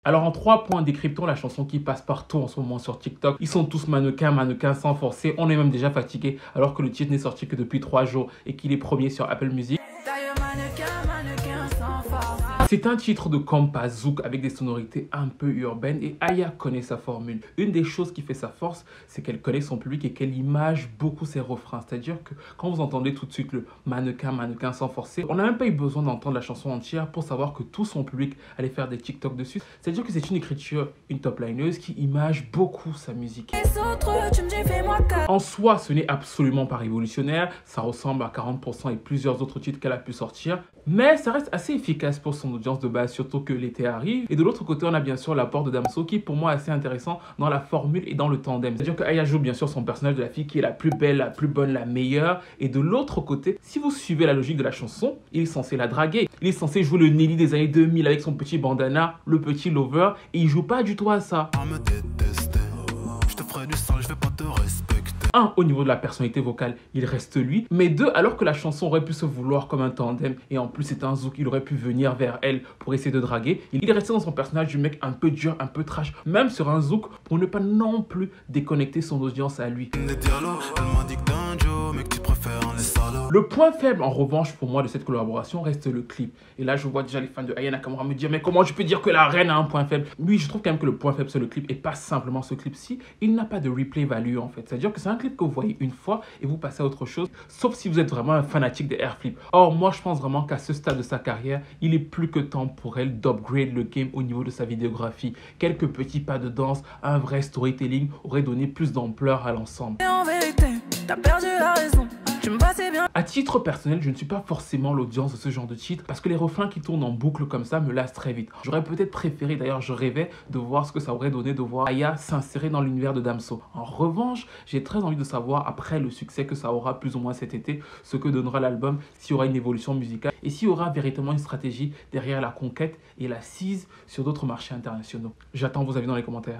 Alors en 3 points, décryptons la chanson qui passe partout en ce moment sur TikTok. Ils sont tous mannequins, mannequins sans forcer. On est même déjà fatigué alors que le titre n'est sorti que depuis 3 jours et qu'il est premier sur Apple Music. C'est un titre de compas zouk avec des sonorités un peu urbaines et Aya connaît sa formule. Une des choses qui fait sa force, c'est qu'elle connaît son public et qu'elle image beaucoup ses refrains. C'est-à-dire que quand vous entendez tout de suite le mannequin, mannequin sans forcer, on n'a même pas eu besoin d'entendre la chanson entière pour savoir que tout son public allait faire des TikTok dessus. C'est-à-dire que c'est une écriture, une top-lineuse qui image beaucoup sa musique. En soi, ce n'est absolument pas révolutionnaire. Ça ressemble à 40% et plusieurs autres titres qu'elle a pu sortir. Mais ça reste assez efficace pour son audience de base, surtout que l'été arrive. Et de l'autre côté, on a bien sûr l'apport de Damso qui, pour moi, est assez intéressant dans la formule et dans le tandem. C'est-à-dire que Aya joue bien sûr son personnage de la fille qui est la plus belle, la plus bonne, la meilleure. Et de l'autre côté, si vous suivez la logique de la chanson, il est censé la draguer. Il est censé jouer le Nelly des années 2000 avec son petit bandana, le petit lover. Et il joue pas du tout à ça. Un, au niveau de la personnalité vocale, il reste lui. Mais deux, alors que la chanson aurait pu se vouloir comme un tandem et en plus c'est un zouk, il aurait pu venir vers elle pour essayer de draguer. Il est resté dans son personnage du mec un peu dur, un peu trash, même sur un zouk pour ne pas non plus déconnecter son audience à lui. Le point faible en revanche pour moi de cette collaboration reste le clip. Et là je vois déjà les fans de Aya Nakamura me dire mais comment je peux dire que la reine a un point faible? Oui, je trouve quand même que le point faible c'est le clip et pas simplement ce clip-ci. Il n'a pas de replay value en fait. C'est-à-dire que c'est un clip que vous voyez une fois et vous passez à autre chose, sauf si vous êtes vraiment un fanatique des air flips. Or moi je pense vraiment qu'à ce stade de sa carrière, il est plus que temps pour elle d'upgrade le game au niveau de sa vidéographie. Quelques petits pas de danse, un vrai storytelling aurait donné plus d'ampleur à l'ensemble. En vérité, t'as perdu la raison. À titre personnel, je ne suis pas forcément l'audience de ce genre de titre parce que les refrains qui tournent en boucle comme ça me lassent très vite. J'aurais peut-être préféré, d'ailleurs je rêvais de voir ce que ça aurait donné de voir Aya s'insérer dans l'univers de Damso. En revanche, j'ai très envie de savoir après le succès que ça aura plus ou moins cet été, ce que donnera l'album, s'il y aura une évolution musicale et s'il y aura véritablement une stratégie derrière la conquête et l'assise sur d'autres marchés internationaux. J'attends vos avis dans les commentaires.